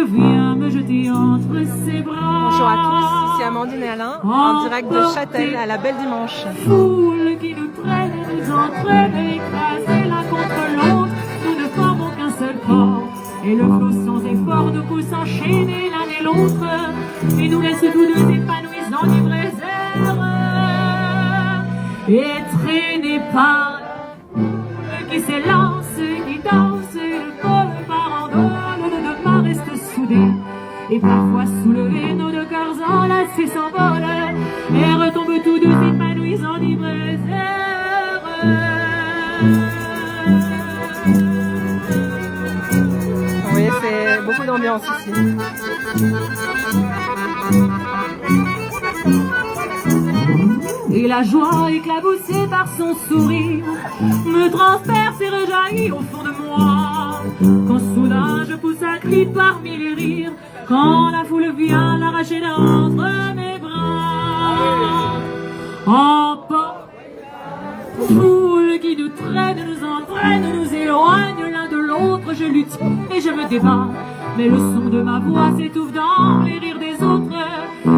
foule vient me jeter entre ses bras. Bonjour à tous, ici Amandine et Alain, en direct de Châtel à la Belle Dimanche. Foule qui nous traîne, nous entraîne, écraser l'un contre l'autre, nous ne formons qu'un seul corps. Et le flot sans effort nous pousse enchaîner l'un et l'autre, et nous laisse tous deux épanouis en l'ivresse et traînés par qui s'élance, qui danse, le vol par endole, nos deux mains restent soudées. Et parfois soulevés, nos deux cœurs enlacés s'envolent et retombent tous deux épanouis en ivresse. Vous voyez, c'est beaucoup d'ambiance ici. Et la joie éclaboussée par son sourire me transperce et rejaillit au fond de moi. Quand soudain je pousse un cri parmi les rires, quand la foule vient l'arracher d'entre mes bras. Emporte, foule qui nous traîne, nous entraîne, nous éloigne l'un de l'autre. Je lutte et je me débat, mais le son de ma voix s'étouffe dans les rires des autres.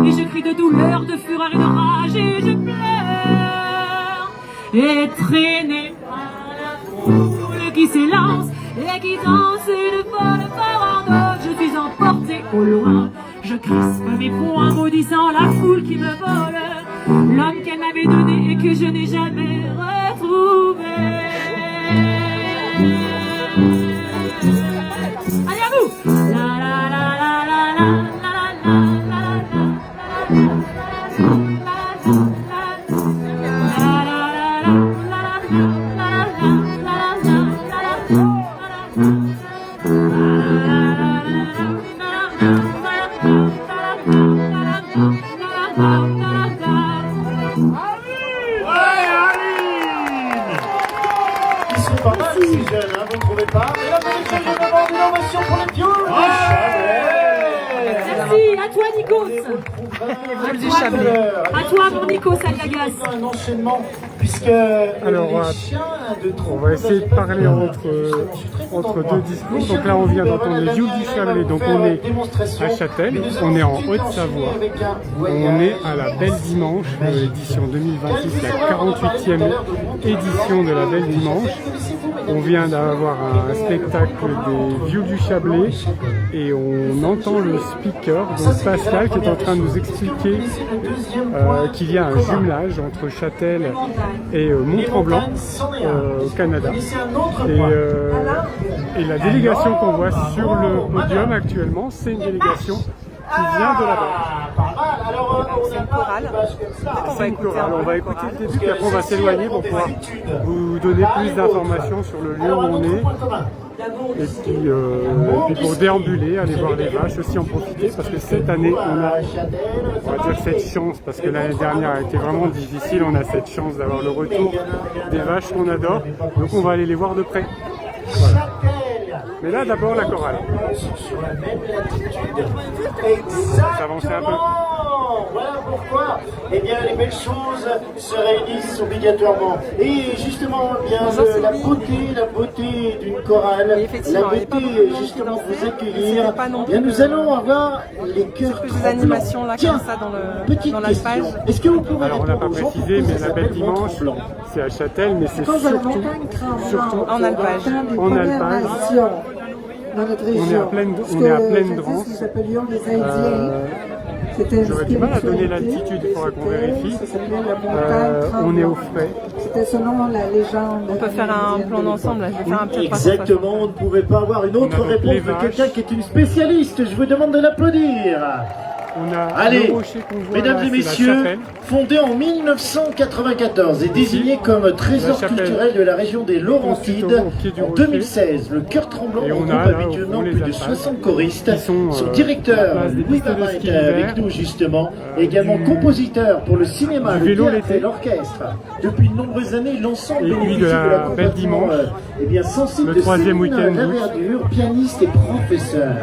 Et je crie de douleur, de fureur et de rage, et je pleure. Et traîné par la foule qui s'élance et qui danse une folle farandole, je suis emporté au loin. Je crispe mes poings, maudissant la foule qui me vole l'homme qu'elle m'avait donné et que je n'ai jamais retrouvé. Allez à vous! La la la la la la la la la la. Ils sont pas mal ces jeunes, hein, vous ne trouvez pas? Mesdames et messieurs, je demande une ovation pour les vieux. Merci, à toi Nikos. Viols du Chablais. À toi mon Nikos Aliagas. Un enchaînement, puisque Alors, les chiens de on va essayer de parler entre deux discours. Donc là, on vient d'entendre les Viols du Chablais. Donc on est à Châtel, on est en Haute-Savoie. On est à la Belle Dimanche, édition 2026, la 48e édition de la Belle Dimanche. On vient d'avoir un spectacle des Viols du Chablais et on entend le speaker, donc Pascal, qui est en train de nous expliquer qu'il y a un jumelage entre Châtel et Mont-Tremblant au Canada. Et la délégation qu'on voit sur le podium actuellement, c'est une délégation qui vient de là-bas. C'est une chorale. On va écouter le début, puis après on va s'éloigner pour pouvoir vous donner plus d'informations sur le lieu où on est. Et puis pour déambuler, aller voir les vaches, aussi en profiter, parce que cette année on va dire cette chance, parce que l'année dernière a été vraiment difficile, on a cette chance d'avoir le retour des vaches qu'on adore, donc on va aller les voir de près. Voilà. Mais là d'abord la chorale. S'avancer un peu. Voilà pourquoi, eh bien, les belles choses se réunissent obligatoirement. Et justement, eh bien, la beauté d'une chorale, la beauté justement de vous accueillir. Eh bien, nous allons avoir les cœurs des animations là comme ça dans l'alpage. Est-ce que vous pouvez Alors on n'a pas précisé, mais la Belle Dimanche, c'est à Châtel, mais c'est surtout En alpage. en alpage. Dans notre On est région. à pleine, Parce on que est à pleine jadis, drance. nous appelions les Indiens. C'était une J'aurais du mal à donner spiritualité. l'altitude, il faudra qu'on vérifie. Ça s'appelait la montagne On est au tremblante. frais. C'était selon la légende. On peut faire un plan d'ensemble, là. Je vais faire un petit Exactement, on ne pouvait pas avoir une autre On a donc les réponse de vaches. quelqu'un qui est une spécialiste. Je vous demande de l'applaudir. On a Allez, le rocher qu'on voit mesdames là, et c'est la messieurs, chapelle. fondé en 1994 et désigné comme trésor La chapelle culturel de la région des Laurentides au pied du en rocher. 2016, le Cœur Tremblant Et on regroupe a là, habituellement au fond, plus les de alpages 60 choristes. qui sont, Son à directeur, la place des Louis pistes de Barin, ski est avec d'hiver, nous justement, également du- compositeur pour le cinéma, du le vélo théâtre l'été. et l'orchestre. Depuis de nombreuses années, l'ensemble Et des puis musiciens de la de la Belle compagnie, Dimanche, eh bien, sensible le de troisième Céline week-end d'août. Laverture, pianiste et professeur.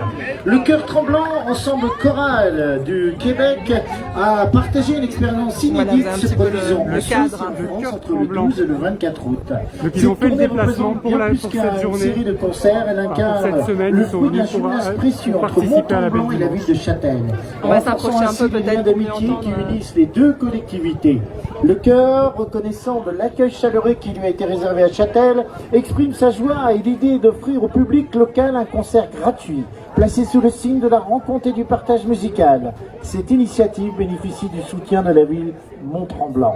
Le Cœur Tremblant, ensemble choral du Québec a partagé une expérience inédite se produisant en Suisse et en France entre le 12 et le 24 août. Donc ils ont fait le déplacement pour cette journée. Série de concerts, elle incarne le fruit d'un jumelage précieux entre Mont-Tremblant et la ville de Châtel. On va s'approcher un peu peut-être d'amitié qui unissent les deux collectivités. Le chœur, reconnaissant de l'accueil chaleureux qui lui a été réservé à Châtel, exprime sa joie et l'idée d'offrir au public local un concert gratuit, placé sous le signe de la rencontre et du partage musical. Cette initiative bénéficie du soutien de la ville Mont-Tremblant.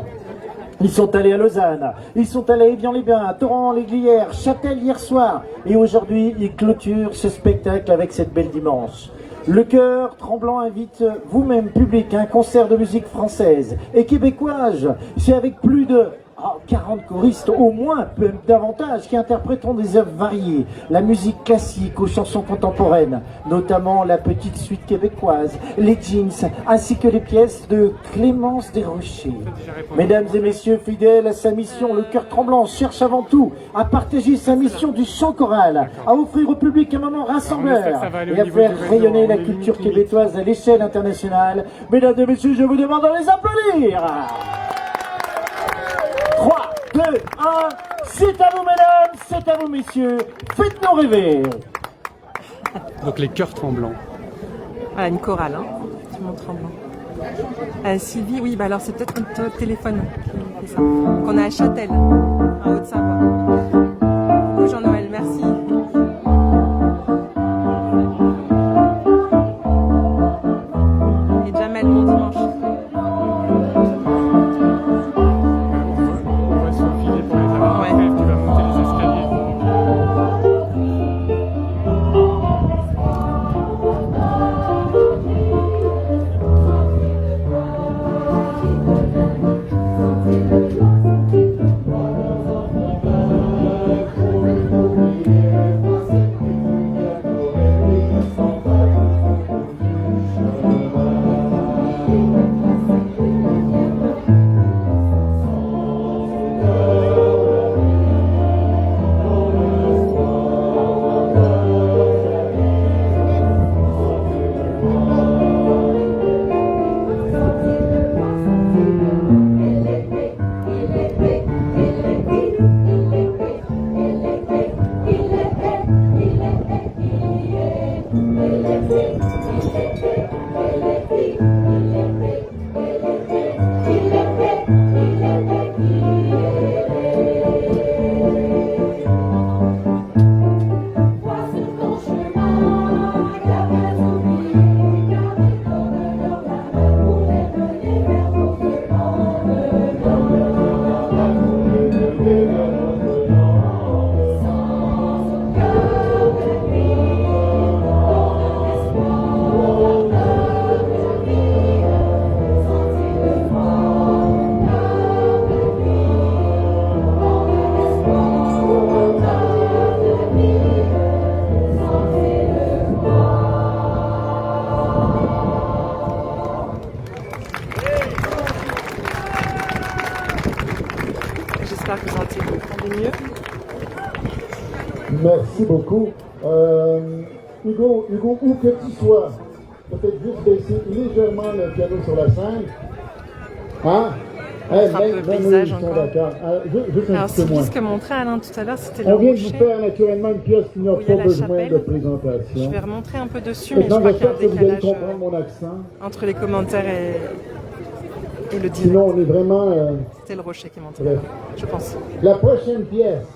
Ils sont allés à Lausanne, ils sont allés à Évian-les-Bains, à Torrent-les-Glières, Châtel hier soir, et aujourd'hui ils clôturent ce spectacle avec cette belle dimanche. Le chœur Tremblant invite vous-même public à un concert de musique française et québécoise. C'est avec plus de 40 choristes, au moins, même davantage, qui interpréteront des œuvres variées, la musique classique aux chansons contemporaines, notamment la petite suite québécoise, les jeans, ainsi que les pièces de Clémence Desrochers. Mesdames et messieurs, fidèles à sa mission, le chœur Tremblant cherche avant tout à partager sa mission du chant choral, à offrir au public un moment rassembleur et à faire rayonner la culture québécoise à l'échelle internationale. Mesdames et messieurs, je vous demande de les applaudir. 3, 2, 1, c'est à vous mesdames, c'est à vous messieurs, faites-nous rêver. Donc les chœurs tremblants. Voilà, une chorale, hein, du Mont-Tremblant. Sylvie, oui, bah alors c'est peut-être notre téléphone qui fait ça. Donc on est à Châtel, en Haute-Savoie. Coucou Jean-Noël, merci. Et Jamel, mon dimanche. J'espère que vous entendez mieux. Merci beaucoup. Hugo, où que tu sois, peut-être juste baisser légèrement le piano sur la scène. Hein? Un peu paysage encore. Juste un Alors, petit peu moins. ce que montrait Alain tout à l'heure, c'était le On vient de vous rocher. faire naturellement une pièce qui n'a où il y a pas la besoin chapelle. de présentation. Je vais remontrer un peu dessus, Et mais je donc, crois qu'il y a un j'espère que vous allez décalage comprendre mon accent. entre les commentaires et le direct. Sinon, on est vraiment... C'était le rocher qui montrait, bref. je pense. La prochaine pièce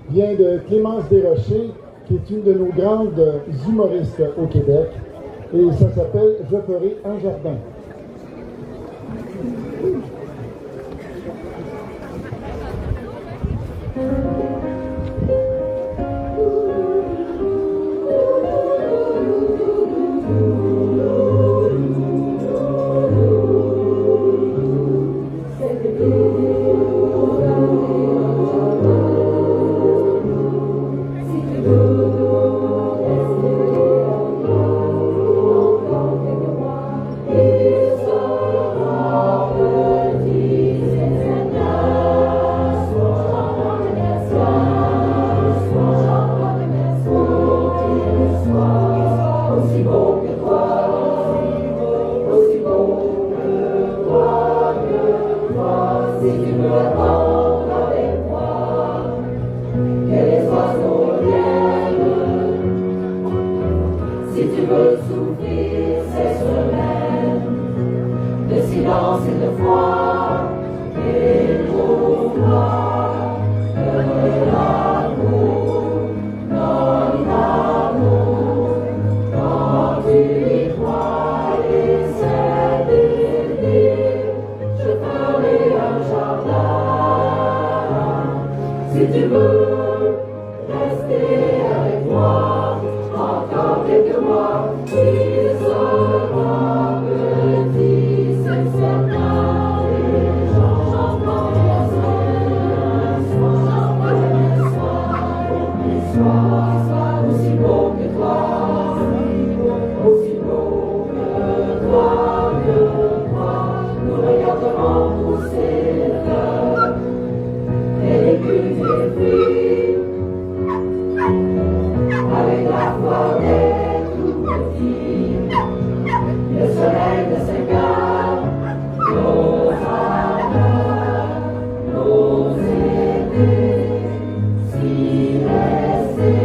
vient de Clémence Desrochers, qui est une de nos grandes humoristes au Québec. Et ça s'appelle « Je ferai un jardin ». veut souffrir ces semaines de silence et de froid, et pour moi de l'amour, donne l'amour, quand tu y crois et c'est d'aimer, je ferai un jardin, si tu veux rester avec moi, encore quelques mois, il sera petit, c'est certain. Les gens chantent bien soir, aussi beau que toi, aussi beau que toi, nous regarderons pousser le fleurs et légumes et fruits, avec la foi des tout petits, le soleil de 5 heures, nos âmes, nos étés, s'y rester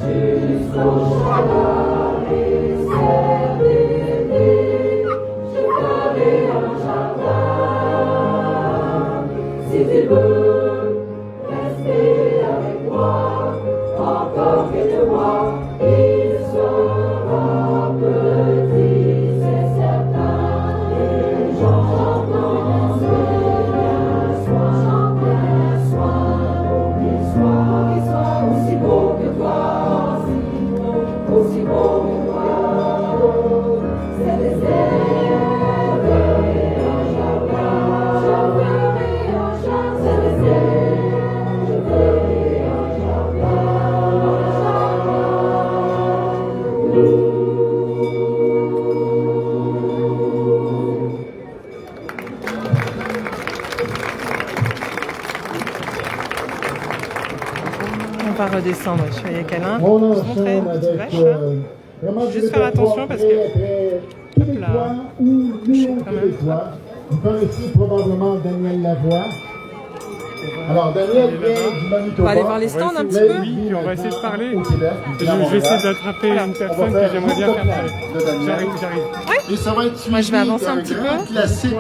jusqu'au chaleur et cet été, je ferai un jardin, si tu veux rester avec moi, encore quelques mois, il sera petit, c'est certain. Les gens chantent bien soin, qu'il soit aussi beau que toi, aussi beau que toi. C'est des ailes, je ferai un jardin, c'est des ailes, je ferai un jardin. On va redescendre, je suis avec Alain. On Je vous montrer une enchaîne petite avec vache. vraiment Juste faire attention parce que- québécois ou quand même. néo-québécois. Vous connaissez probablement Daniel Lavoie. Alors Daniel vient du Manitoba. On va aller voir les stands un petit peu. Oui, puis on va essayer de parler. Au Québec. Je vais essayer d'attraper une personne que j'aimerais bien faire parler. De Daniel. J'arrive. Et ça va être suivi Moi, je vais avancer un d'un petit grand peu. classique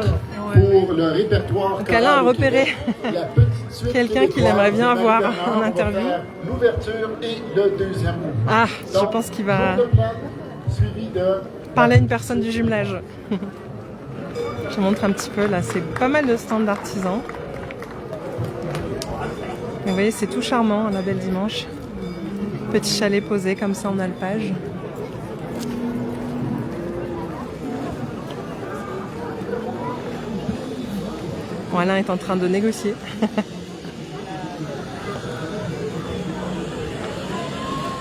pour le répertoire. Donc, Alain a choral au repéré Québec. La petite suite quelqu'un qu'il québécoise aimerait bien de avoir Bernard. en On va interview. faire l'ouverture et le deuxième mouvement. Ah, je Donc, pense qu'il va tour de plate, suivi de parler à une personne du jumelage. Je vous montre un petit peu, là, c'est pas mal de stands d'artisans. Vous voyez, c'est tout charmant, la belle dimanche. Petit chalet posé comme ça en alpage. Bon, Alain est en train de négocier.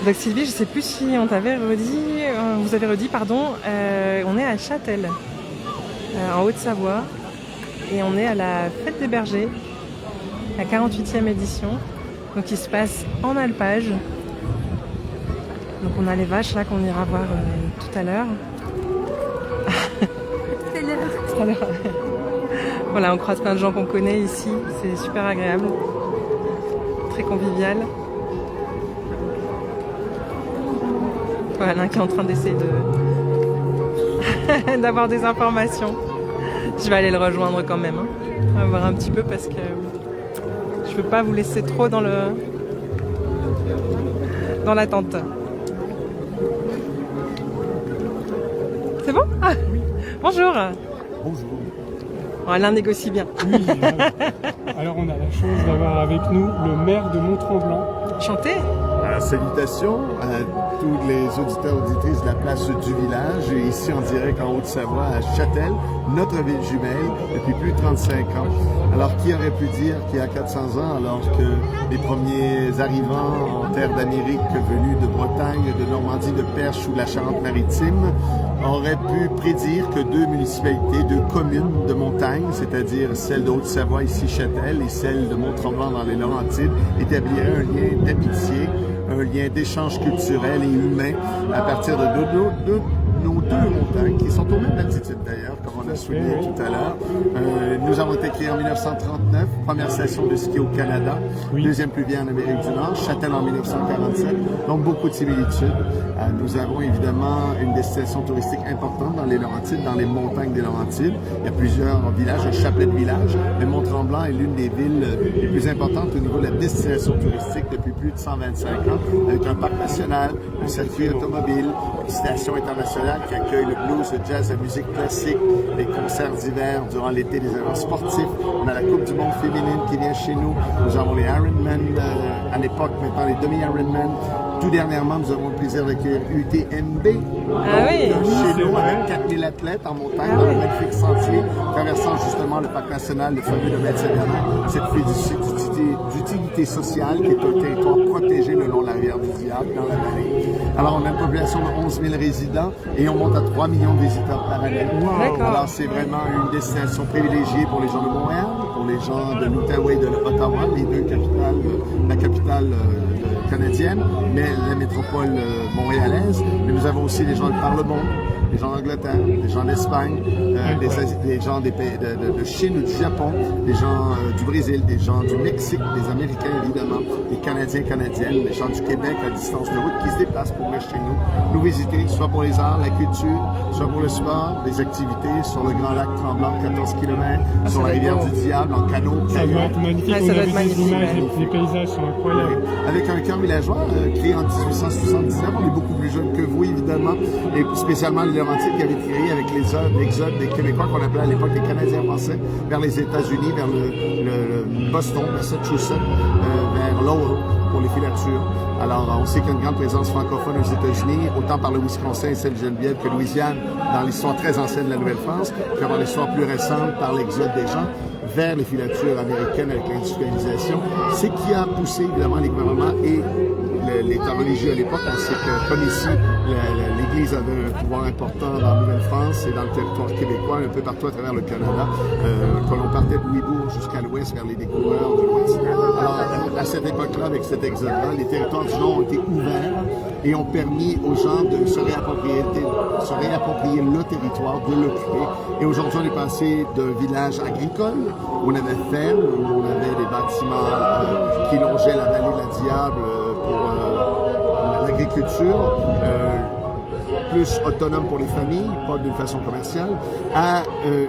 Donc Sylvie, je sais plus si on t'avait redit, vous avez redit, pardon, on est à Châtel, en Haute-Savoie, et on est à la Fête des Bergers, la 48e édition, donc il se passe en alpage. Donc on a les vaches là qu'on ira voir tout à l'heure. Tout à l'heure. Voilà, on croise plein de gens qu'on connaît ici, c'est super agréable, très convivial. Voilà, l'un qui est en train d'essayer de d'avoir des informations. Je vais aller le rejoindre quand même. Hein. On va voir un petit peu parce que je peux pas vous laisser trop dans l'attente. C'est bon? Ah, bonjour. Bonjour. Bon, Alain négocie bien. Oui, alors on a la chance d'avoir avec nous le maire de Mont-Tremblant. Chanté. Salutations à tous les auditeurs et auditrices de la place du village, et ici en direct en Haute-Savoie à Châtel, notre ville jumelle, depuis plus de 35 ans. Alors qui aurait pu dire qu'il y a 400 ans, alors que les premiers arrivants en terre d'Amérique venus de Bretagne, de Normandie, de Perche ou de la Charente-Maritime, auraient pu prédire que deux municipalités, deux communes de montagne, c'est-à-dire celle de Haute-Savoie, ici Châtel, et celle de Mont-Tremblant dans les Laurentides, établiraient un lien d'amitié, un lien d'échange culturel et humain à partir de nos deux montagnes, qui sont aux mêmes altitudes d'ailleurs, comme on l'a souligné tout à l'heure. Nous avons été créés en 1939, première station de ski au Canada, deuxième plus vieille en Amérique du Nord, Châtel en 1947, donc beaucoup de similitudes. Nous avons évidemment une destination touristique importante dans les Laurentides, dans les montagnes des Laurentides. Il y a plusieurs villages, un chapelet de villages, mais Mont-Tremblant est l'une des villes les plus importantes au niveau de la destination touristique depuis plus de 125 ans, avec un parc national, un circuit automobile, une station internationale qui accueille le blues, le jazz, la musique classique, les concerts d'hiver durant l'été, des événements sportifs. On a la Coupe du monde féminine qui vient chez nous. Nous avons les Ironman à l'époque, maintenant les demi-Ironman. Tout dernièrement, nous avons le plaisir d'accueillir UTMB chez nous avec 4000 athlètes en montagne dans le magnifique sentier traversant justement le parc national, le fameux de Saint-Bernard. Cette d'utilité sociale qui est un territoire protégé le long de la rivière du Diable dans la vallée. Alors, on a une population de 11 000 résidents et on monte à 3 millions de visiteurs par année. Wow. Alors, c'est vraiment une destination privilégiée pour les gens de Montréal, pour les gens de l'Outaouais et de l'Ottawa, les deux capitales, la capitale canadienne, mais la métropole montréalaise. Mais nous avons aussi des gens de par le monde, des gens d'Angleterre, des gens d'Espagne, des gens des pays de Chine ou du Japon, des gens du Brésil, des gens du Mexique, des Américains évidemment, des Canadiens, Canadiennes, des gens du Québec à distance de route qui se déplacent pour venir chez nous visiter, soit pour les arts, la culture, soit pour le sport, des activités sur le Grand Lac Tremblant, 14 km, sur la rivière du Diable, en canot. Ça doit être magnifique, on a vu des images, les paysages sont incroyables. Avec un cœur villageois créé en 1879, on est beaucoup plus jeune que vous évidemment, et spécialement les Laurentides qui avaient été créés avec l'exode des Québécois qu'on appelait à l'époque les Canadiens français vers les États-Unis, vers le Boston, Massachusetts, vers Lowell pour les filatures. Alors, on sait qu'il y a une grande présence francophone aux États-Unis, autant par le Wisconsin et Sainte-Geneviève que Louisiane, dans l'histoire très ancienne de la Nouvelle-France, que dans l'histoire plus récente par l'exode des gens vers les filatures américaines avec l'industrialisation. C'est qui a poussé évidemment les gouvernements et l'État religieux à l'époque. On sait que, comme ici, l'Église avait un pouvoir important dans la Nouvelle-France et dans le territoire québécois, un peu partout à travers le Canada, quand on partait de Louisbourg jusqu'à l'ouest, vers les découvreurs de l'ouest. Alors, à cette époque-là, avec cet exode-là, les territoires du Nord ont été ouverts et ont permis aux gens de se réapproprier le territoire, de l'occuper. Et aujourd'hui, on est passé d'un village agricole, où on avait ferme, où on avait des bâtiments qui longeaient la vallée de la Diable pour l'agriculture, plus autonome pour les familles, pas d'une façon commerciale, à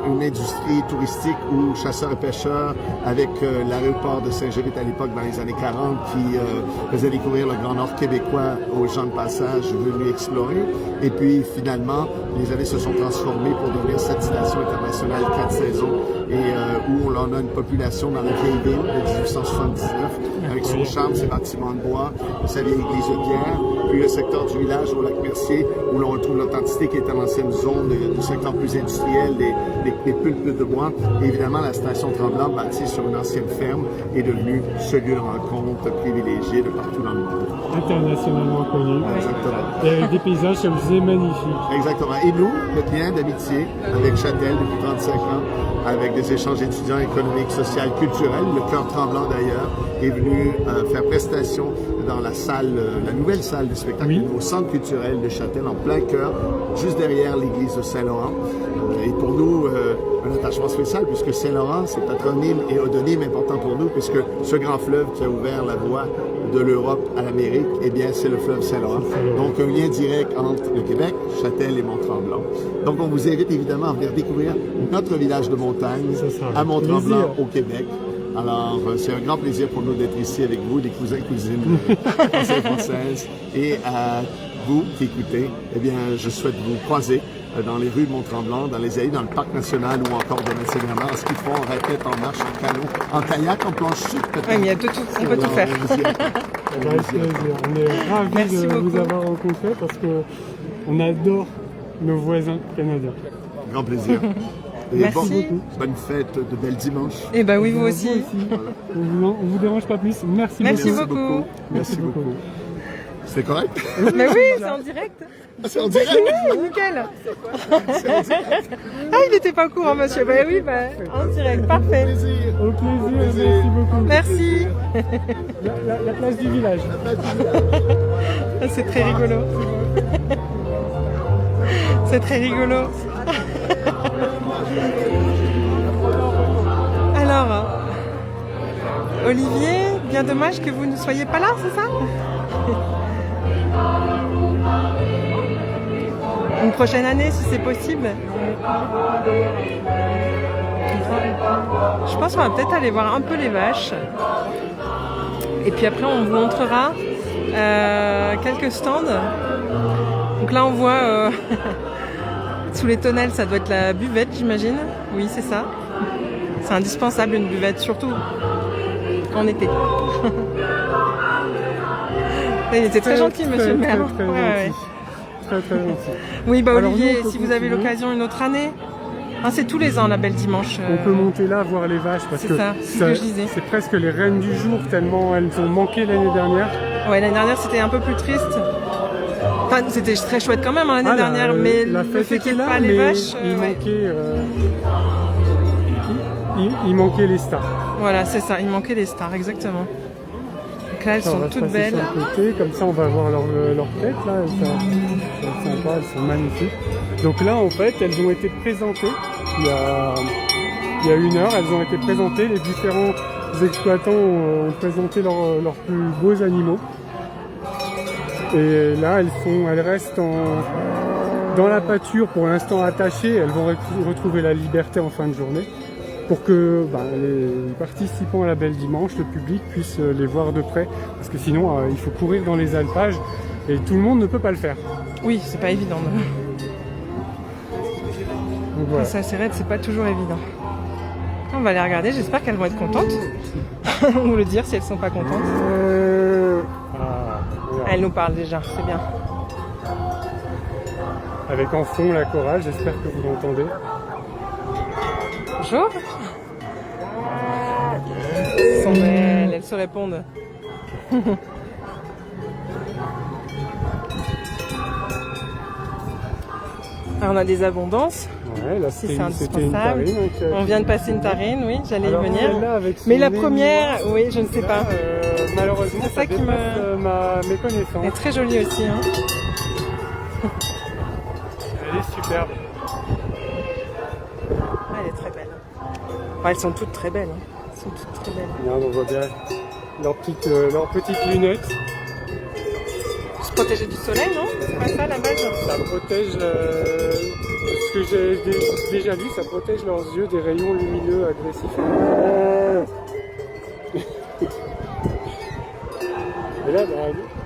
une industrie touristique où chasseurs et pêcheurs, avec l'aéroport de Saint-Jérôme à l'époque dans les années 40, qui faisait découvrir le Grand Nord québécois aux gens de passage venus explorer. Et puis finalement, les années se sont transformées pour devenir cette station internationale 4 saisons et où on a une population dans la vieille ville de 1879 avec son charme, ses bâtiments de bois, sa vieille église de pierre, puis le secteur du village au lac Mercier où l'on retrouve l'authenticité qui était l'ancienne zone du secteur plus industriel des pulpes de bois. Et évidemment, la station Tremblant, bâtie sur une ancienne ferme, est devenue ce lieu de rencontre privilégié de partout dans le monde. Internationalement connu. Exactement. Et avec des paysages, comme je disais, magnifiques. Exactement. Et nous, notre lien d'amitié avec Châtel depuis 35 ans, avec des échanges étudiants, économiques, sociaux, culturels, le Cœur Tremblant d'ailleurs, est venu faire prestation dans la salle, la nouvelle salle de spectacle au Centre culturel de Châtel, en plein cœur, juste derrière l'église de Saint-Laurent. Et pour nous, un attachement spécial, puisque Saint-Laurent, c'est patronyme et odonyme important pour nous, puisque ce grand fleuve qui a ouvert la voie de l'Europe à l'Amérique, eh bien, c'est le fleuve Saint-Laurent. Donc, un lien direct entre le Québec, Châtel et Mont-Tremblant. Donc, on vous invite évidemment à venir découvrir notre village de montagne à Mont-Tremblant, au Québec. Alors, c'est un grand plaisir pour nous d'être ici avec vous, des cousins et cousines françaises. Et à vous qui écoutez, eh bien, je souhaite vous croiser dans les rues de Mont-Tremblant, dans les allées, dans le parc national ou encore de Saint-Bernard, en ski de fond, en raquette, en marche, en canot, en kayak, en planche sucre, peut-être. Oui, mais il y a tout, on peut tout faire. On est ravis de vous avoir rencontré parce qu'on adore nos voisins canadiens. Grand plaisir. Et merci. Bonne fête de bel dimanche. Et ben oui, vous aussi. Voilà. On vous dérange pas plus. Merci beaucoup. Merci beaucoup. C'est correct? Mais oui, c'est en direct. C'est en direct? Oui, nickel. Ah, il n'était pas au courant, monsieur. Ben oui, en direct, parfait. Au plaisir, merci beaucoup. Merci. La place du village. C'est très rigolo. C'est très rigolo. Olivier, bien dommage que vous ne soyez pas là, c'est ça? Une prochaine année, si c'est possible. Je pense qu'on va peut-être aller voir un peu les vaches. Et puis après, on vous montrera quelques stands. Donc là, on voit sous les tonnelles, ça doit être la buvette, j'imagine. Oui, c'est ça. C'est indispensable, une buvette, surtout en été. Il était très gentil, monsieur le maire. Très gentil. Très gentil. Oui, bah Alors, Olivier, nous, si vous avez l'occasion une autre année, hein, c'est tous les ans la Belle Dimanche. On peut monter là, voir les vaches, parce que c'est ce que je disais. C'est presque les reines du jour, tellement elles ont manqué l'année dernière. Ouais, l'année dernière c'était un peu plus triste. Enfin, c'était très chouette quand même l'année dernière, mais la le fête fait qu'il n'y était ait là, pas les mais vaches, il manquait les stars. Voilà, c'est ça, il manquait les stars, exactement. Donc là, elles On sont va toutes passer belles. sur le côté, comme ça on va voir leur tête là, c'est sympa, elles sont magnifiques. Donc là en fait elles ont été présentées il y a 1 heure, elles ont été présentées, les différents exploitants ont présenté leurs plus beaux animaux. Et là elles restent dans la pâture pour l'instant attachées, elles vont retrouver la liberté en fin de journée, pour que les participants à la Belle Dimanche, le public, puisse les voir de près. Parce que sinon, il faut courir dans les alpages et tout le monde ne peut pas le faire. Oui, c'est pas évident. Donc, voilà. Ça, c'est vrai, c'est pas toujours évident. On va les regarder, j'espère qu'elles vont être contentes. Ou le dire si elles sont pas contentes. Elles nous parlent déjà, c'est bien. Avec en fond la chorale, j'espère que vous l'entendez. Bonjour. Elles sont belles, elles se répondent. Alors on a des abondances. Ouais, là Si, c'est c'était une indispensable. tarine. On vient de passer une tarine, oui, j'allais y venir. Celle-là, avec son Mais la nez première, noir, oui, je ne sais pas. Malheureusement, C'est ça qui dépasse, me- mes connaissances. Elle est très jolie aussi. Hein. Elle est superbe. Ah, elle est très belle. Enfin, elles sont toutes très belles. Hein. Elles sont toutes très belles. Regarde, on voit bien leurs petites lunettes. Se protéger du soleil, non? C'est pas ça la base? Ça protège, ce que j'ai déjà vu, ça protège leurs yeux des rayons lumineux agressifs. Et là,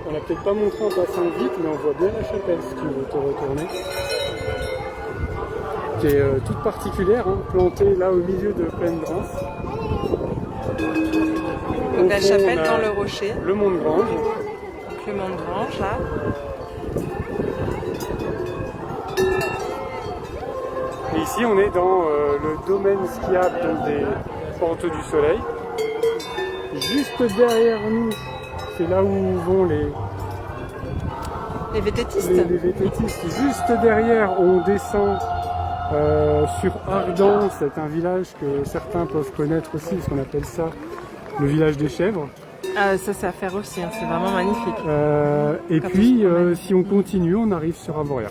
on n'a peut-être pas montré en passant vite, mais on voit bien la chapelle si tu veux te retourner. Qui est toute particulière, hein, plantée là au milieu de pleine Grasse. Donc la chapelle dans le rocher. Le Mont de Grange. Donc le Mont de Grange, là. Et ici, on est dans le domaine skiable donc des Portes du Soleil. Juste derrière nous, c'est là où vont les vététistes. Les vététistes. Juste derrière, on descend sur Ardan. C'est un village que certains peuvent connaître aussi, parce qu'on appelle ça le village des chèvres. Ah, ça, c'est à faire aussi, hein. C'est vraiment magnifique. Et puis, si on continue, on arrive sur Avoria.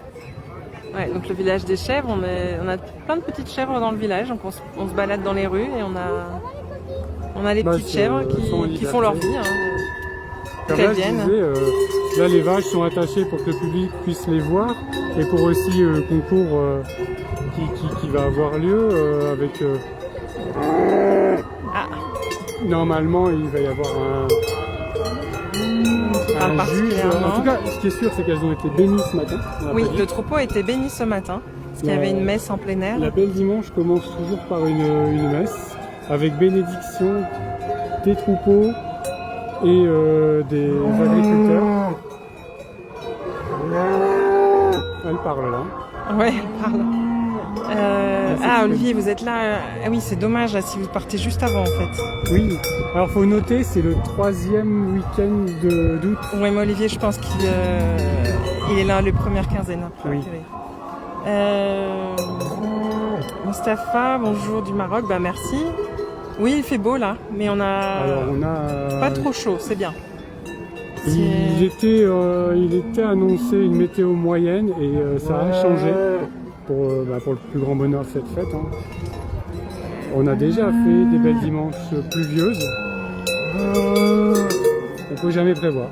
Ouais, donc le village des chèvres, on a plein de petites chèvres dans le village, donc on se balade dans les rues et on a les petites chèvres qui font leur vie. Hein. Comme là, je disais, là les vaches sont attachées pour que le public puisse les voir et pour aussi le concours qui va avoir lieu avec... Normalement, il va y avoir un juge. En tout cas, ce qui est sûr, c'est qu'elles ont été bénies ce matin. Oui, le troupeau a été béni ce matin, parce qu'il y avait une messe en plein air. La Belle Dimanche commence toujours par une messe, avec bénédiction des troupeaux et des agriculteurs. Elle parle là. Ouais, elle parle. Olivier, vous êtes là. Ah oui, c'est dommage là si vous partez juste avant en fait. Oui. Alors faut noter, c'est le 3e week-end d'août. Oui, mais Olivier, je pense qu'il est là les premières quinzaines après. Oui. Mustapha, bonjour du Maroc, bah merci. Oui, il fait beau là, mais on a pas trop chaud, c'est bien. Il était annoncé une météo moyenne et ça a changé pour le plus grand bonheur de cette fête. Hein. On a déjà fait des belles dimanches pluvieuses On peut jamais prévoir.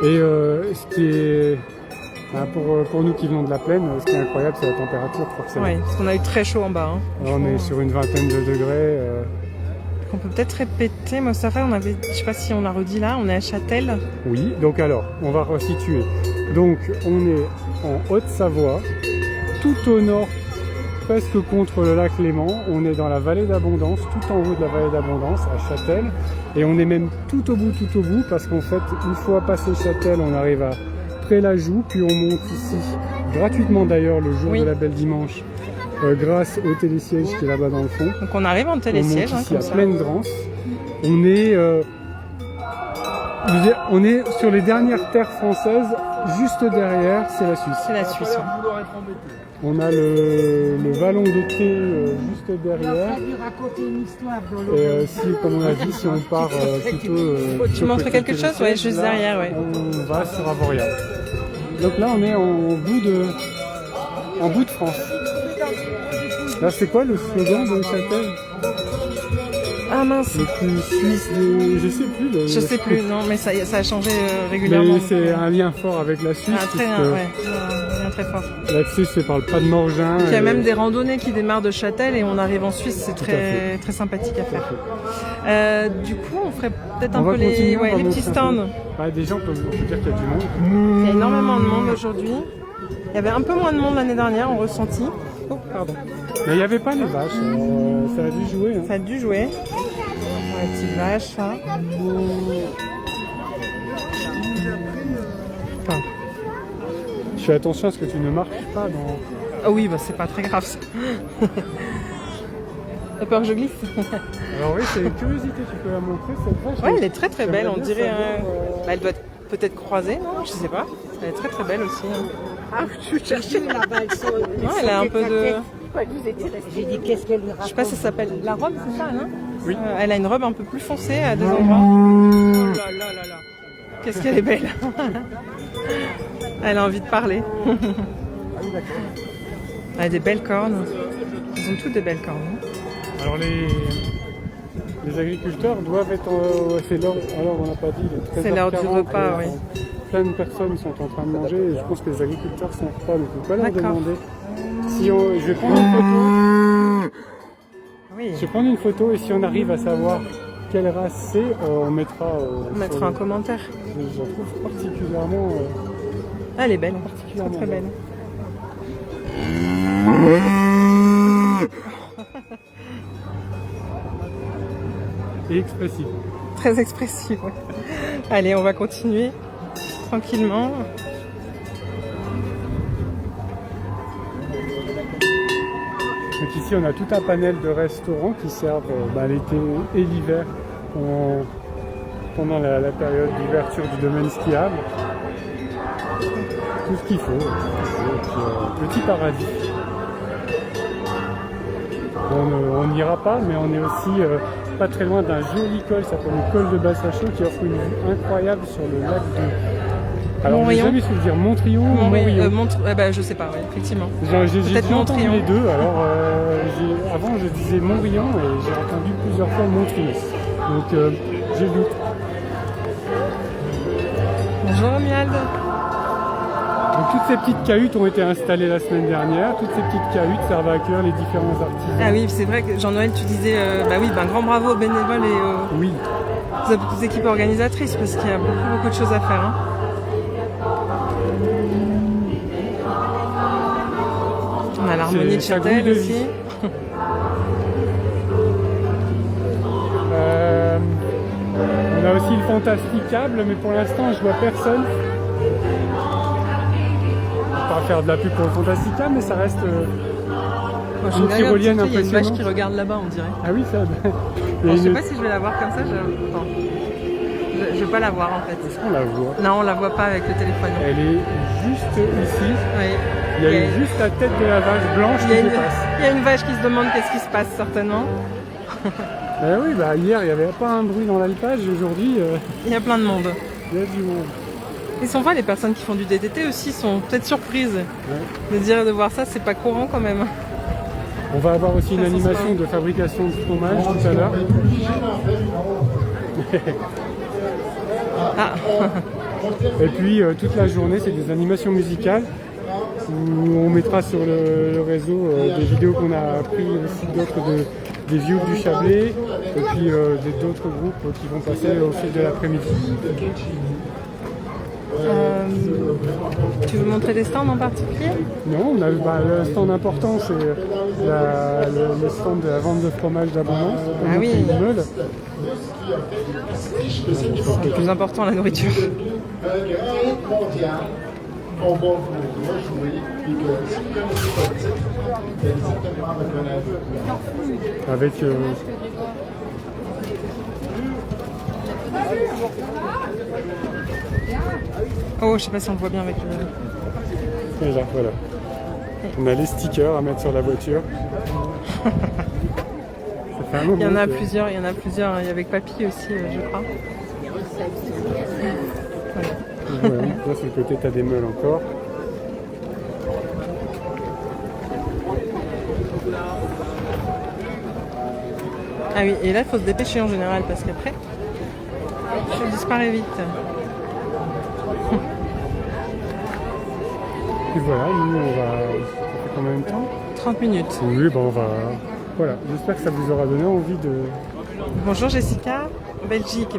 Et ce qui est pour nous qui venons de la plaine, ce qui est incroyable, c'est la température forcément. Oui, parce qu'on a eu très chaud en bas. Hein. Alors, on est sur une vingtaine de degrés. On peut peut-être répéter, Mostafa, on avait, je sais pas si on l'a redit là, on est à Châtel. Oui, donc alors, on va resituer. Donc on est en Haute-Savoie, tout au nord, presque contre le lac Léman. On est dans la vallée d'Abondance, tout en haut de la vallée d'Abondance, à Châtel. Et on est même tout au bout, parce qu'en fait, une fois passé Châtel, on arrive à Pré-la-Joux, puis on monte ici, gratuitement d'ailleurs, le jour de la Belle Dimanche, grâce au télésiège qui est là-bas dans le fond. Donc on arrive en télésiège. On monte ici à Plaine-Drance. On est sur les dernières terres françaises, juste derrière, c'est la Suisse. C'est la Suisse. On a le vallon de thé juste derrière. Et si, comme on a dit, si on part plutôt... tu montres quelque chose? Oui, juste là, derrière, oui. On va sur Avoria. Donc là, on est en bout de France. Là, c'est quoi le slogan de Châtel? Ah mince. Le plus suisse de... Je sais plus. Je sais plus, non, mais ça a changé régulièrement. Mais c'est un lien fort avec la Suisse. Un lien très fort. L'accès, c'est par le pas de Morgin. Il y a même des randonnées qui démarrent de Châtel et on arrive en Suisse, c'est très sympathique à faire. Du coup, on ferait peut-être un peu les petits stands. Des gens peuvent dire qu'il y a du monde. Il y a énormément de monde aujourd'hui. Il y avait un peu moins de monde l'année dernière, on ressentit. Oh, pardon. Mais il n'y avait pas les vaches, ça a dû jouer. Hein. Ça a dû jouer. La petite vache, ça. Enfin. Je fais attention à ce que tu ne marches pas dans... Ah oui, bah c'est pas très grave ça. T'as peur que je glisse? Alors oui, c'est une curiosité, tu peux la montrer cette vache. Ouais, elle est très belle, on dirait... elle doit être peut-être croisée, non? Je sais pas. Elle est très belle aussi. Hein. Ah, je cherchais là-bas. Non, elle a un peu de... J'ai dit, qu'est-ce qu'elle lui raconte? Je sais pas si ça s'appelle la robe, c'est ça, non? Oui. Elle a une robe un peu plus foncée à deux endroits. Oh là là là là. Qu'est-ce qu'elle est belle. Elle a envie de parler. Elle a des belles cornes. Ils ont toutes des belles cornes. Alors les agriculteurs doivent être... c'est l'heure, alors on n'a pas dit, c'est l'heure du repas, oui. Plein de personnes sont en train de manger et je pense que les agriculteurs sont en repas, donc on ne peut pas leur demander. Je vais prendre une photo. Oui. Je vais prendre une photo et si on arrive à savoir quelle race c'est, on mettra un commentaire. Je la trouve particulièrement... elle est belle, très belle. Et expressive. Très expressive, ouais. Allez, on va continuer tranquillement. Donc ici, on a tout un panel de restaurants qui servent l'été et l'hiver pendant la période d'ouverture du domaine skiable. Tout ce qu'il faut. Petit paradis. On n'ira pas, mais on est aussi pas très loin d'un joli col, ça s'appelle le col de Bassachaux, qui offre une vue incroyable sur le lac de... Alors, je n'ai jamais su dire Montrion ou Montrion. Je sais pas, effectivement. J'ai entendu les deux, alors avant je disais Montrion et j'ai entendu plusieurs fois Montrion. Donc j'ai le doute. Bonjour Miald. Donc toutes ces petites cahutes ont été installées la semaine dernière. Toutes ces petites cahutes servent à accueillir les différents artisans. Ah oui, c'est vrai que Jean-Noël, tu disais, grand bravo aux bénévoles et aux équipes organisatrices parce qu'il y a beaucoup de choses à faire. Hein. On a l'harmonie de Châtel aussi. On a aussi le Fantasticable, mais pour l'instant je vois personne. Pas faire de la pub pour le Fantasticable, mais ça reste une tyrolienne impressionnante. Il y a une vache qui regarde là-bas, on dirait. Ah oui, ça. Je sais pas si je vais la voir comme ça. Je vais pas la voir en fait. Est-ce qu'on la voit? Non, on la voit pas avec le téléphone. Elle est juste ici. Oui. Il y a juste la tête de la vache blanche qui dépasse. Il y a une vache qui se demande qu'est-ce qui se passe certainement. Oui, hier il n'y avait pas un bruit dans l'alpage, aujourd'hui... il y a plein de monde. Il y a du monde. Et sans les personnes qui font du DTT aussi sont peut-être surprises de voir ça, c'est pas courant quand même. On va avoir aussi une animation de fabrication de fromage tout à l'heure. Ah. Et puis toute la journée, c'est des animations musicales où on mettra sur le réseau des vidéos qu'on a pris aussi des vieux du Chablais et puis d'autres groupes qui vont passer au fil de l'après-midi. Tu veux montrer des stands en particulier? Non, on a, le stand important, c'est le stand de la vente de fromage d'abondance. Ah oui. Meule. C'est le plus important, la nourriture. Avec oh, je sais pas si on le voit bien avec le... et là, voilà. On a les stickers à mettre sur la voiture. Ça fait un moment Il y en a que- plusieurs, il y a avec Papy aussi, je crois. Ouais, là, sur le côté, tu as des meules encore. Ah oui, et là, il faut se dépêcher en général, parce qu'après, ça disparaît vite. Et voilà, nous, on va... Ça fait combien de temps? 30 minutes. Oui, ben on va... Voilà, j'espère que ça vous aura donné envie de... Bonjour Jessica, Belgique.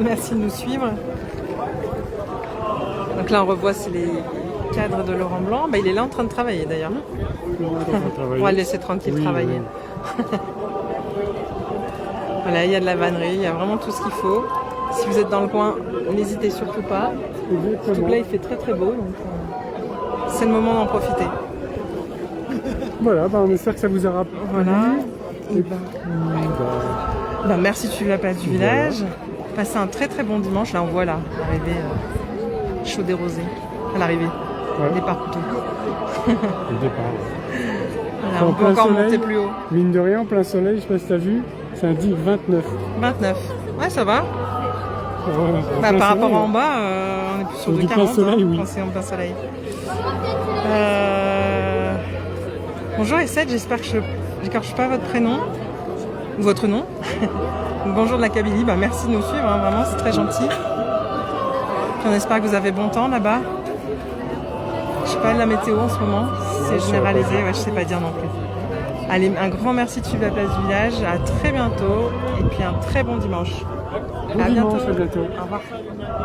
Merci de nous suivre. Donc là, on revoit c'est les cadres de Laurent Blanc. Il est là en train de travailler d'ailleurs. On va le laisser tranquille travailler. Voilà, il y a de la vannerie, il y a vraiment tout ce qu'il faut. Si vous êtes dans le coin, n'hésitez surtout pas. Surtout que là, il fait très très beau, donc c'est le moment d'en profiter. Voilà, ben, on espère que ça vous aura plu. Voilà. Et Merci de suivre la place du village. Passez un très très bon dimanche. Là, on voit l'arrivée chaud et rosé à l'arrivée. Ouais. Départ plutôt. Le départ. Voilà, on peut encore monter plus haut. Mine de rien, en plein soleil, je sais pas si t'as vu, ça indique 29. 29. Ouais, ça va. Par rapport en bas, on est plus sur du 40 plein soleil, oui. quand c'est en plein soleil. Bonjour Essette, j'espère que je n'écorche pas votre prénom ou votre nom. Bonjour de la Kabylie, merci de nous suivre, vraiment c'est très gentil. Puis on espère que vous avez bon temps là-bas. Je sais pas la météo en ce moment, c'est généralisé, je sais pas dire non plus. Allez, un grand merci de suivre la place du village, à très bientôt et puis un très bon dimanche. Bon dimanche, à bientôt. Au revoir.